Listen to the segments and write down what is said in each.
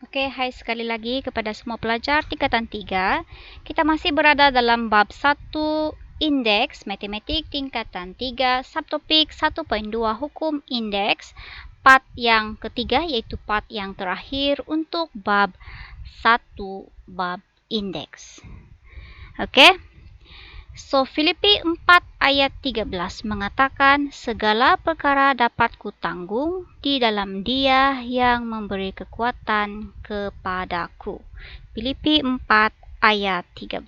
Oke, hai sekali lagi kepada semua pelajar tingkatan 3. Kita masih berada dalam bab 1 indeks matematik tingkatan 3, subtopik 1.2 hukum indeks, part yang ketiga yaitu part yang terakhir untuk bab 1 bab indeks. Oke. So, Filipi 4 ayat 13 mengatakan, segala perkara dapat kutanggung di dalam Dia yang memberi kekuatan kepadaku. Filipi 4 ayat 13.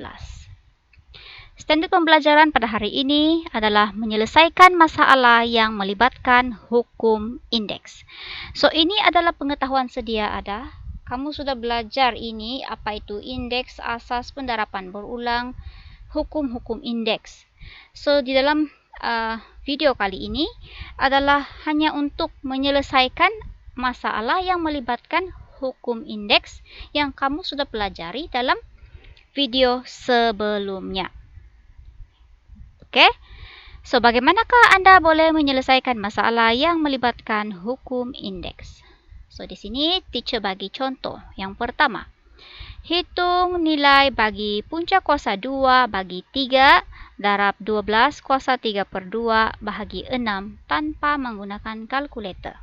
Standard pembelajaran pada hari ini adalah menyelesaikan masalah yang melibatkan hukum indeks. So, ini adalah pengetahuan sedia ada. Kamu sudah belajar ini, apa itu indeks, asas, pendarapan berulang, hukum-hukum indeks. So, di dalam video kali ini adalah hanya untuk menyelesaikan masalah yang melibatkan hukum indeks yang kamu sudah pelajari dalam video sebelumnya. Oke? So, bagaimanakah Anda boleh menyelesaikan masalah yang melibatkan hukum indeks? So, di sini teacher bagi contoh. Yang pertama, hitung nilai bagi punca kuasa 2 bagi 3 darab 12 kuasa 3 per 2 bahagi 6 tanpa menggunakan kalkulator.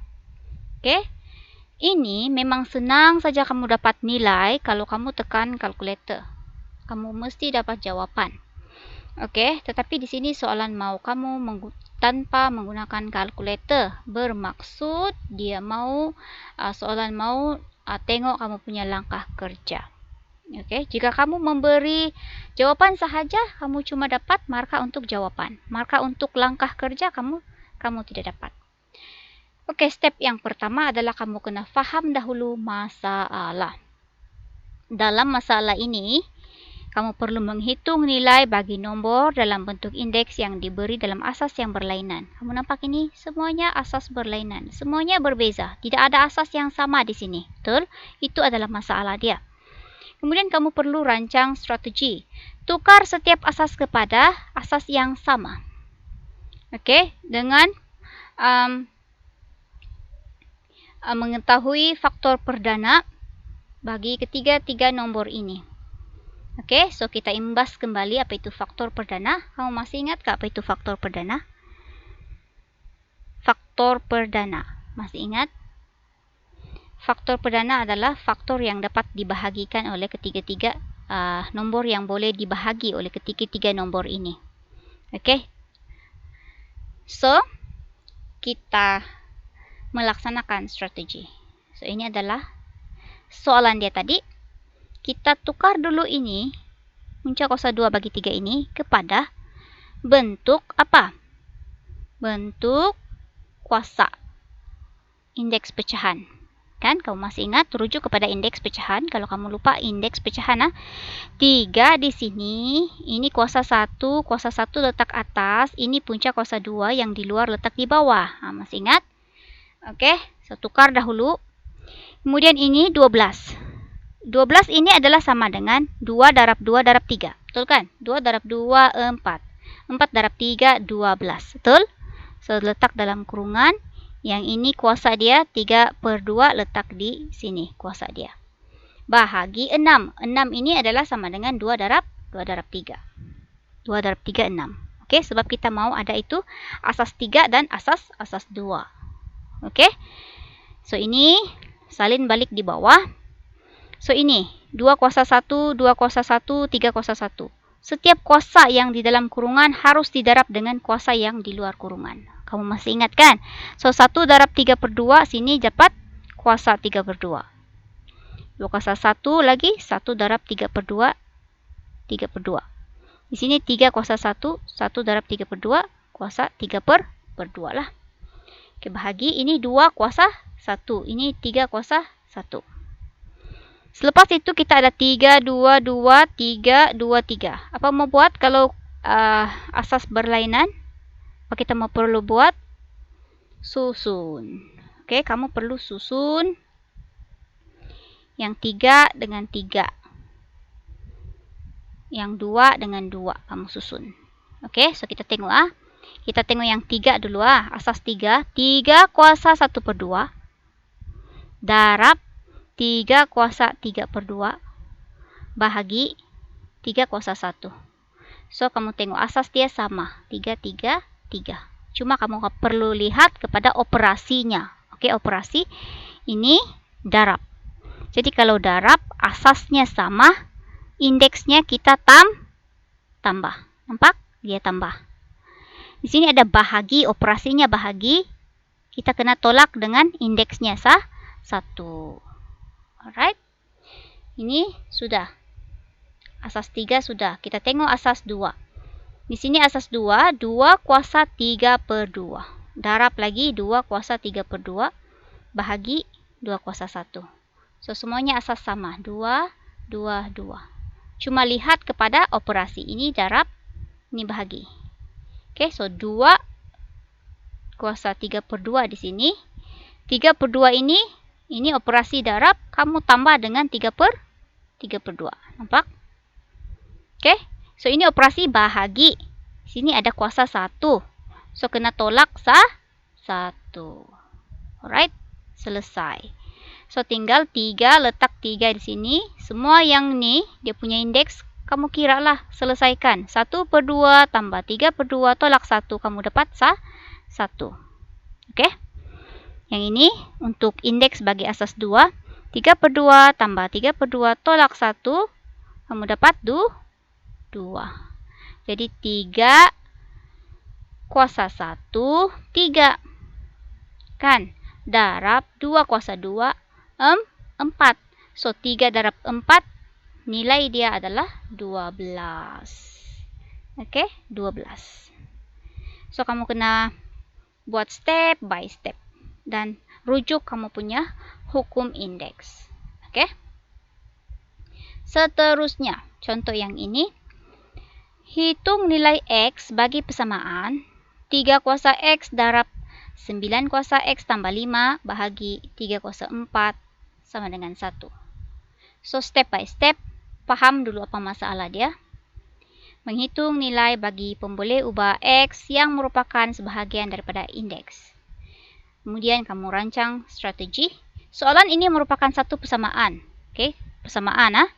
Oke? Ini memang senang saja kamu dapat nilai kalau kamu tekan kalkulator. Kamu mesti dapat jawapan. Oke, tetapi di sini soalan mau kamu tanpa menggunakan kalkulator. Bermaksud dia mau soalan mau tengok kamu punya langkah kerja. Oke, jika kamu memberi jawapan sahaja, kamu cuma dapat markah untuk jawapan. Markah untuk langkah kerja kamu tidak dapat. Oke, step yang pertama adalah kamu kena faham dahulu masalah. Dalam masalah ini, kamu perlu menghitung nilai bagi nombor dalam bentuk indeks yang diberi dalam asas yang berlainan. Kamu nampak ini? Semuanya asas berlainan. Semuanya berbeza. Tidak ada asas yang sama di sini. Betul? Itu adalah masalah dia. Kemudian kamu perlu rancang strategi. Tukar setiap asas kepada asas yang sama. Oke, dengan mengetahui faktor perdana bagi ketiga-tiga nombor ini. Oke, so kita imbas kembali apa itu faktor perdana. Kamu masih ingat ke apa itu faktor perdana? Faktor perdana. Masih ingat? Faktor perdana adalah faktor yang dapat dibahagikan oleh ketiga-tiga nombor yang boleh dibahagi oleh ketiga-tiga nombor ini. Oke. So, kita melaksanakan strategi. So, ini adalah soalan dia tadi. Kita tukar dulu ini, punca kuasa 2 bagi 3 ini, kepada bentuk apa? Bentuk kuasa indeks pecahan. Kan, kamu masih ingat, rujuk kepada indeks pecahan. Kalau kamu lupa indeks pecahan, 3 di sini, ini kuasa 1 letak atas, ini punca kuasa 2 yang di luar letak di bawah. Masih ingat? Oke, so tukar dahulu. Kemudian ini 12. 12 ini adalah sama dengan 2 darab 2 darab 3. Betul kan? 2 darab 2, 4. 4 darab 3, 12. Betul? So, letak dalam kurungan. Yang ini kuasa dia 3 per 2 letak di sini kuasa dia. Bahagi 6. 6 ini adalah sama dengan 2 darab 3. 2 darab 3, 6. Oke, sebab kita mau ada itu asas 3 dan asas 2. Oke. So, ini salin balik di bawah. So, ini 2 kuasa 1, 2 kuasa 1, 3 kuasa 1. Setiap kuasa yang di dalam kurungan harus didarab dengan kuasa yang di luar kurungan. Kamu masih ingat kan? So, 1 darab 3 per 2, sini dapat kuasa 3 per 2. 2 kuasa 1 lagi, 1 darab 3 per 2, 3 per 2. Di sini 3 kuasa 1, 1 darab 3 per 2, kuasa 3 per 2 lah. Oke, bahagi ini 2 kuasa 1, ini 3 kuasa 1. Selepas itu kita ada 3, 2, 2, 3, 2, 3. Apa mau buat kalau asas berlainan? Apa kita mau perlu buat? Susun. Oke, kamu perlu susun yang 3 dengan 3. Yang 2 dengan 2. Kamu susun. Oke, so kita tengok Kita tengok yang 3 dulu Asas 3. 3 kuasa 1 per 2. Darab 3 kuasa 3/2 bahagi 3 kuasa 1. So, kamu tengok asas dia sama. 3, 3, 3. Cuma kamu perlu lihat kepada operasinya. Oke, operasi ini darab. Jadi, kalau darab, asasnya sama. Indeksnya kita tambah. Nampak? Dia tambah. Di sini ada bahagi, operasinya bahagi. Kita kena tolak dengan indeksnya 1. Alright. Ini sudah. Asas 3 sudah. Kita tengok asas 2. Di sini asas 2, 2 kuasa 3/2. Darab lagi 2 kuasa 3/2 bahagi 2 kuasa 1. So, semuanya asas sama. 2, 2, 2. Cuma lihat kepada operasi. Ini darab, ini bahagi. Oke, so 2 kuasa 3/2 di sini. 3/2 ini operasi darab, kamu tambah dengan 3/2. Nampak? Oke, so ini operasi bahagi. Sini ada kuasa 1. So, kena tolak 1. Alright, selesai. So, tinggal 3, letak 3 di sini. Semua yang ni, dia punya indeks, kamu kira lah, selesaikan. 1/2 tambah 3/2, tolak 1, kamu dapat 1. Oke? Yang ini, untuk indeks bagi asas 2, 3/2 tambah 3/2, tolak 1, kamu dapat 2. Jadi 3 kuasa 1, 3. Kan? Darab 2 kuasa 2, 4. So, 3 darab 4, nilai dia adalah 12. Oke? 12. So, kamu kena buat step by step. Dan rujuk kamu punya hukum indeks. Oke? Seterusnya, contoh yang ini. Hitung nilai X bagi persamaan 3 kuasa X darab 9 kuasa X tambah 5 bahagi 3 kuasa 4 sama dengan 1. So, step by step, paham dulu apa masalah dia. Menghitung nilai bagi pemboleh ubah X yang merupakan sebahagian daripada indeks. Kemudian kamu rancang strategi. Soalan ini merupakan satu persamaan. Oke, persamaan.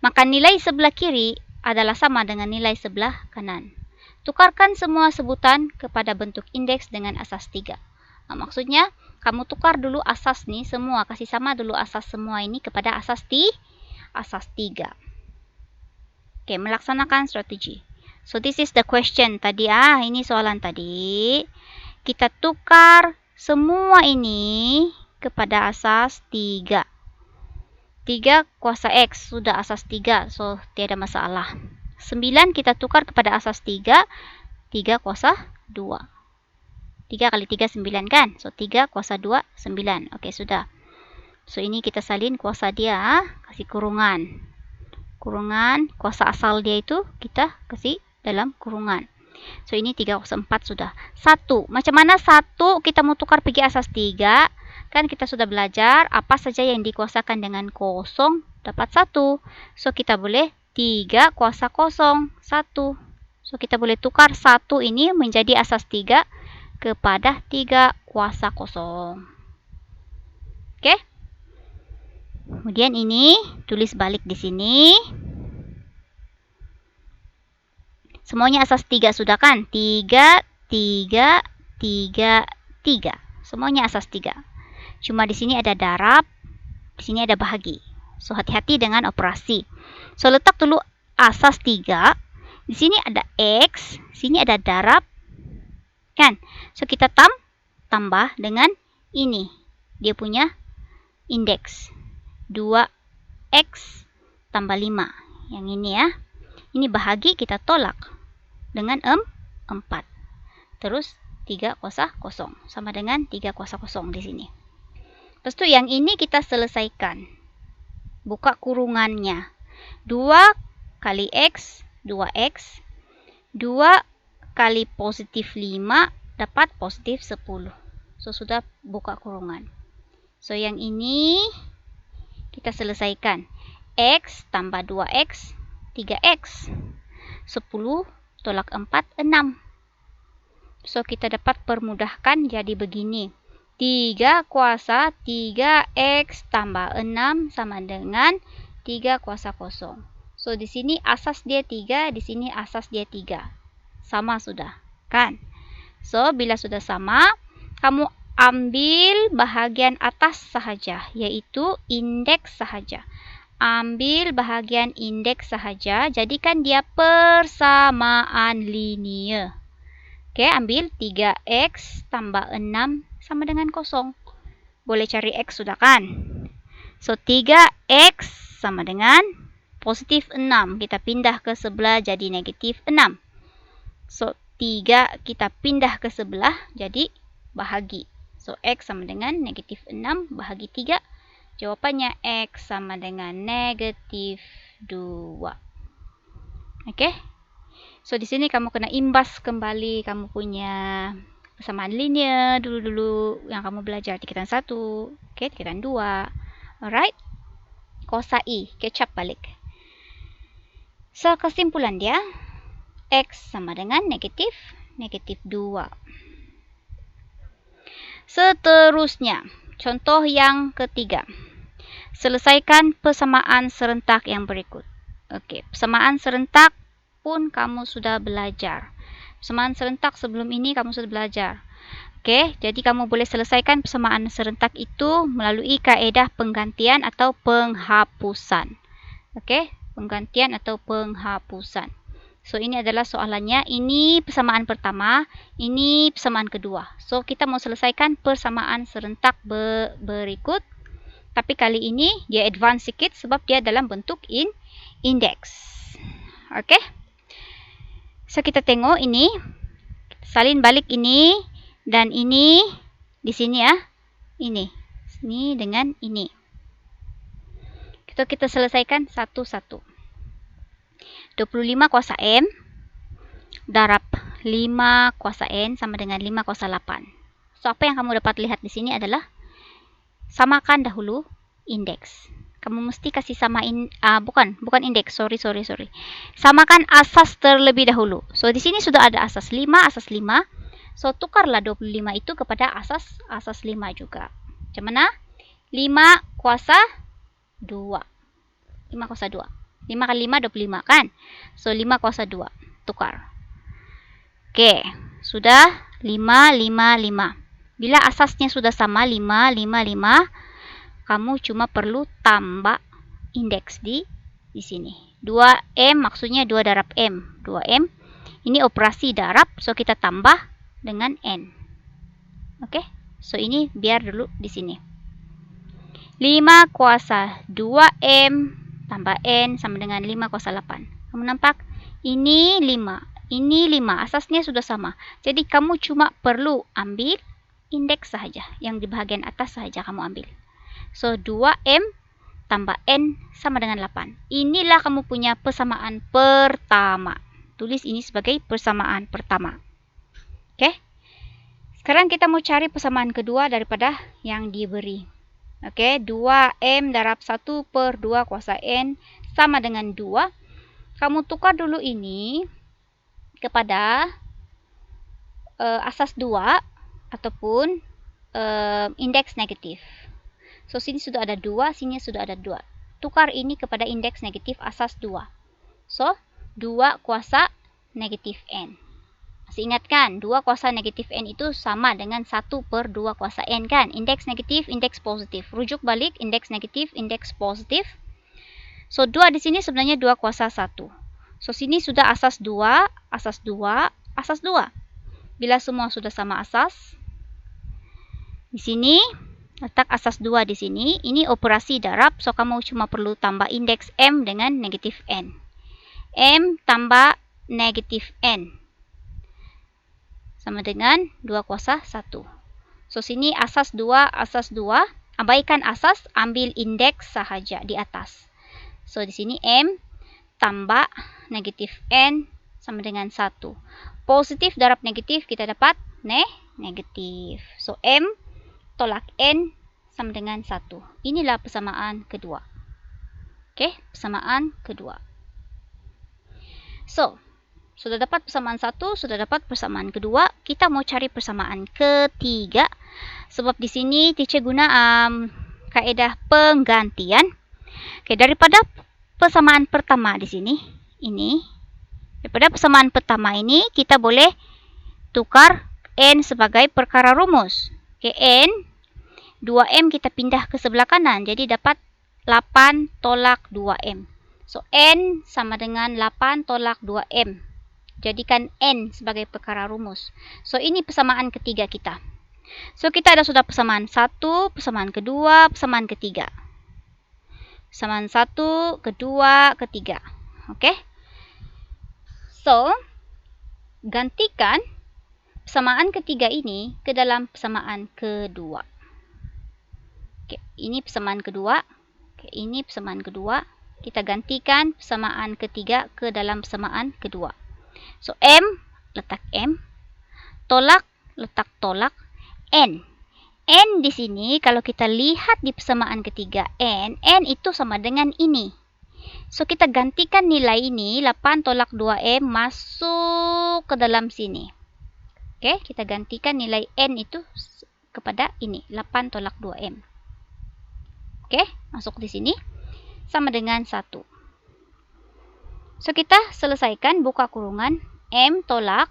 Maka nilai sebelah kiri adalah sama dengan nilai sebelah kanan. Tukarkan semua sebutan kepada bentuk indeks dengan asas 3. Maksudnya, kamu tukar dulu asas nih semua. Kasih sama dulu asas semua ini kepada asas 3. Oke, melaksanakan strategi. So, this is the question tadi. Ini soalan tadi. Kita tukar semua ini kepada asas 3. 3 kuasa X sudah asas 3, so tiada masalah. 9 kita tukar kepada asas 3, 3 kuasa 2. 3 kali 3, 9 kan? So, 3 kuasa 2, 9. Oke, sudah. So, ini kita salin kuasa dia, kasih kurungan. Kurungan, kuasa asal dia itu kita kasih dalam kurungan. So, ini 3 kuasa 4 sudah. 1. Macam mana 1 kita mau tukar pergi asas 3? Kan kita sudah belajar apa saja yang dikuasakan dengan kosong dapat 1. So, kita boleh 3 kuasa kosong 1. So, kita boleh tukar 1 ini menjadi asas 3 kepada 3 kuasa kosong. Oke? Kemudian ini tulis balik di sini. Semuanya asas 3 sudah kan? 3, 3, 3, 3. Semuanya asas 3. Cuma di sini ada darab, di sini ada bahagi. So, hati-hati dengan operasi. So, letak dulu asas 3. Di sini ada X, sini ada darab. Kan? So, kita tambah dengan ini. Dia punya indeks. 2X tambah 5. Yang ini ya. Ini bahagi kita tolak dengan 4. Terus 3 kuasa kosong. Sama dengan 3 kuasa kosong di sini. Lepas itu yang ini kita selesaikan. Buka kurungannya. 2 kali X, 2X. 2 kali positif 5 dapat positif 10. So, sudah buka kurungan. So, yang ini kita selesaikan. X tambah 2X, 3X. 10 tolak 4, 6. So, kita dapat permudahkan jadi begini. 3 kuasa 3x tambah 6 sama dengan 3 kuasa kosong. So, di sini asas dia 3, di sini asas dia 3. Sama sudah, kan? So, bila sudah sama, kamu ambil bahagian atas sahaja, yaitu indeks sahaja. Ambil bahagian indeks sahaja, jadikan dia persamaan linear. Oke, ambil 3x tambah 6 sama dengan 0. Boleh cari x sudah kan? So, 3x sama dengan positif 6. Kita pindah ke sebelah jadi negatif 6. So, 3 kita pindah ke sebelah jadi bahagi. So, x sama dengan negatif 6 bahagi 3. Jawapannya x sama dengan negatif 2. Oke? So, di sini kamu kena imbas kembali kamu punya persamaan linear dulu-dulu yang kamu belajar tingkatan 1, oke, tingkatan 2. Alright? Kosa I, kecap balik. So, kesimpulan dia, x sama dengan negatif 2. Seterusnya, contoh yang ketiga. Selesaikan persamaan serentak yang berikut. Oke, persamaan serentak pun kamu sudah belajar. Persamaan serentak sebelum ini kamu sudah belajar. Oke, jadi kamu boleh selesaikan persamaan serentak itu melalui kaedah penggantian atau penghapusan. Oke, penggantian atau penghapusan. So, ini adalah soalannya. Ini persamaan pertama, ini persamaan kedua. So, kita mau selesaikan persamaan serentak berikut. Tapi kali ini dia advance sedikit sebab dia dalam bentuk indeks. Oke. So, kita tengok ini. Salin balik ini dan ini di sini ya. Ini dengan ini. Kita selesaikan satu-satu. 25 kuasa M darab 5 kuasa N sama dengan 5 kuasa 8. So, apa yang kamu dapat lihat di sini adalah samakan dahulu indeks. Kamu mesti kasih samain, bukan indeks, sorry. Samakan asas terlebih dahulu. So, di sini sudah ada asas 5. So, tukarlah 25 itu kepada asas 5 juga. Macam mana? 5 kuasa 2. 5 kuasa 2. 5 kali 5, 25 kan? So, 5 kuasa 2. Tukar. Oke, sudah 5. Bila asasnya sudah sama 5, kamu cuma perlu tambah indeks di sini. 2M maksudnya 2 darab M. 2M. Ini operasi darab, so kita tambah dengan N. Oke, so ini biar dulu di sini. 5 kuasa 2M tambah N sama dengan 5 kuasa 8. Kamu nampak? Ini 5. Ini 5. Asasnya sudah sama. Jadi kamu cuma perlu ambil indeks sahaja. Yang di bahagian atas sahaja kamu ambil. So, 2M tambah N sama dengan 8. Inilah kamu punya persamaan pertama. Tulis ini sebagai persamaan pertama. Oke? Sekarang kita mau cari persamaan kedua daripada yang diberi. Oke, 2M darab 1 per 2 kuasa N sama dengan 2. Kamu tukar dulu ini kepada asas 2 ataupun indeks negatif. So, sini sudah ada 2, sini sudah ada 2. Tukar ini kepada indeks negatif asas 2. So, 2 kuasa negatif N. Masih ingat kan? 2 kuasa negatif N itu sama dengan 1 per 2 kuasa N kan? Indeks negatif, indeks positif. Rujuk balik, indeks negatif, indeks positif. So, 2 di sini sebenarnya 2 kuasa 1. So, sini sudah asas 2, asas 2, asas 2. Bila semua sudah sama asas, di sini letak asas 2 di sini. Ini operasi darab, so kamu cuma perlu tambah indeks M dengan negatif N. M tambah negatif N sama dengan 2 kuasa 1. So, sini asas 2, asas 2. Abaikan asas, ambil indeks sahaja di atas. So, di sini M tambah negatif N sama dengan 1. Positif darab negatif, kita dapat negatif. So, M tolak N sama dengan 1. Inilah persamaan kedua. Oke, persamaan kedua. So, sudah dapat persamaan 1, sudah dapat persamaan kedua. Kita mau cari persamaan ketiga. Sebab di sini teacher guna kaedah penggantian. Oke, daripada persamaan pertama di sini, daripada persamaan pertama ini, kita boleh tukar N sebagai perkara rumus. Oke, N, 2M kita pindah ke sebelah kanan. Jadi dapat 8 tolak 2M. So, N sama dengan 8 tolak 2M. Jadikan N sebagai perkara rumus. So, ini persamaan ketiga kita. So, kita ada sudah persamaan 1, persamaan kedua, persamaan ketiga. Persamaan 1, kedua, ketiga. Oke. So, gantikan persamaan ketiga ini ke dalam persamaan kedua. Oke, ini persamaan kedua. Oke, ini persamaan kedua. Kita gantikan persamaan ketiga ke dalam persamaan kedua. So, M, letak M. Tolak, letak tolak. N. N di sini, kalau kita lihat di persamaan ketiga N itu sama dengan ini. So, kita gantikan nilai ini, 8 tolak 2M masuk ke dalam sini. Oke, kita gantikan nilai N itu kepada ini, 8 tolak 2M. Oke, masuk di sini. Sama dengan 1. So, kita selesaikan buka kurungan. M tolak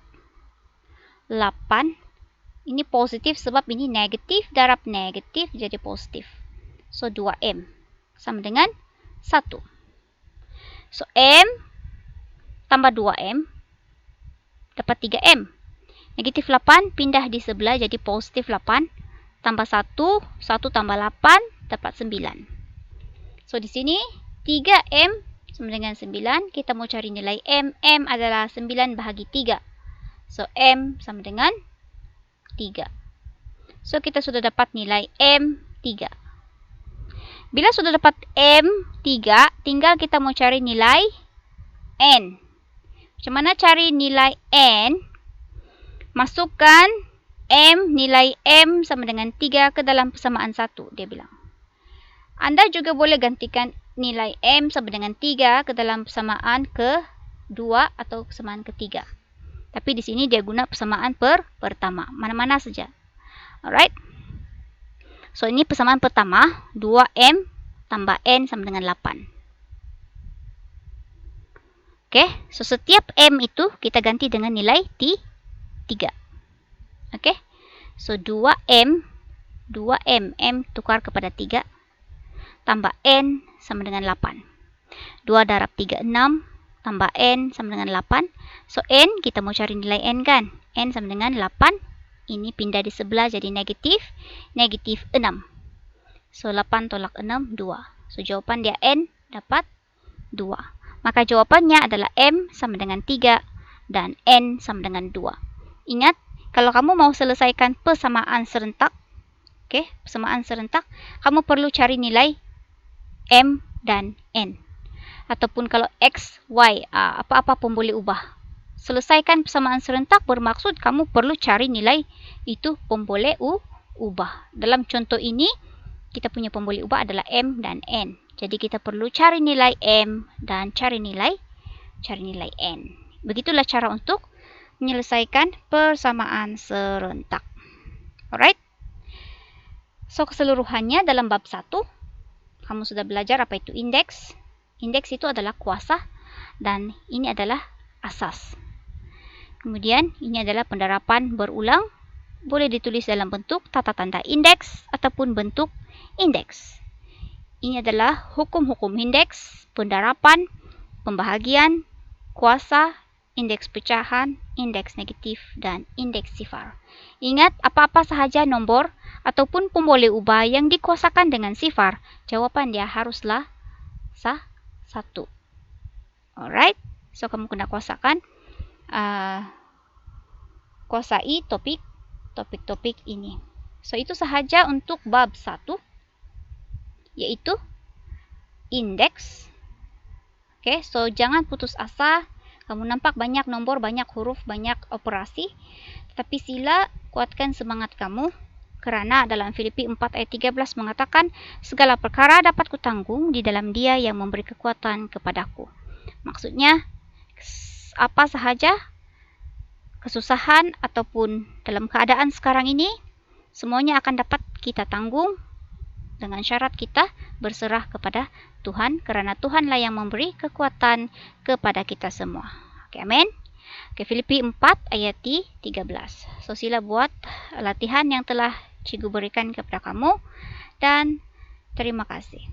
8. Ini positif sebab ini negatif, darab negatif jadi positif. So, 2M sama dengan 1. So, M tambah 2M dapat 3M. Negatif 8 pindah di sebelah jadi positif 8. Tambah 1, 1 tambah 8 dapat 9. So, di sini 3M sama dengan 9. Kita mau cari nilai M. M adalah 9 bahagi 3. So, M sama dengan 3. So, kita sudah dapat nilai M3. Bila sudah dapat M3, tinggal kita mau cari nilai N. Macam mana cari nilai N? Masukkan M, nilai M sama dengan 3 ke dalam persamaan 1, dia bilang. Anda juga boleh gantikan nilai M sama dengan 3 ke dalam persamaan kedua atau persamaan ketiga. Tapi di sini dia guna persamaan pertama. Mana-mana saja. Alright. So, ini persamaan pertama. 2M tambah N sama dengan 8. Oke. So, setiap M itu kita ganti dengan nilai 3. Oke. So, 2M. 2M. M tukar kepada 3. Tambah N sama dengan 8. 2 darab 3, 6. Tambah N sama dengan 8. So, N, kita mau cari nilai N kan? N sama dengan 8. Ini pindah di sebelah jadi negatif. Negatif 6. So, 8 tolak 6, 2. So, jawapan dia N dapat 2. Maka jawapannya adalah M sama dengan 3 dan N sama dengan 2. Ingat, kalau kamu mau selesaikan persamaan serentak, persamaan serentak, kamu perlu cari nilai M dan N. Ataupun kalau X, Y, apa-apa pun boleh ubah. Selesaikan persamaan serentak bermaksud kamu perlu cari nilai itu pun boleh ubah. Dalam contoh ini, kita punya pun boleh ubah adalah M dan N. Jadi kita perlu cari nilai M dan cari nilai N. Begitulah cara untuk menyelesaikan persamaan serentak. Alright? So, keseluruhannya dalam bab 1, kamu sudah belajar apa itu indeks. Indeks itu adalah kuasa dan ini adalah asas. Kemudian ini adalah pendarapan berulang. Boleh ditulis dalam bentuk tata tanda indeks ataupun bentuk indeks. Ini adalah hukum-hukum indeks, pendarapan, pembahagian, kuasa, indeks pecahan, indeks negatif, dan indeks sifar. Ingat, apa-apa sahaja nombor ataupun pun boleh ubah yang dikuasakan dengan sifar, jawapan dia haruslah 1. Alright, so kamu kena kuasakan, kuasai topik-topik ini. So, itu sahaja untuk bab 1, yaitu indeks. Oke, so jangan putus asa. Kamu nampak banyak nombor, banyak huruf, banyak operasi. Tetapi sila kuatkan semangat kamu. Kerana dalam Filipi 4 ayat 13 mengatakan, segala perkara dapat kutanggung di dalam Dia yang memberi kekuatan kepadaku. Maksudnya, apa sahaja kesusahan ataupun dalam keadaan sekarang ini, semuanya akan dapat kita tanggung dengan syarat kita berserah kepada Tuhan, karena Tuhanlah yang memberi kekuatan kepada kita semua. Oke, amin. Oke, Filipi 4 ayat 13. So, sila buat latihan yang telah Cikgu berikan kepada kamu, dan terima kasih.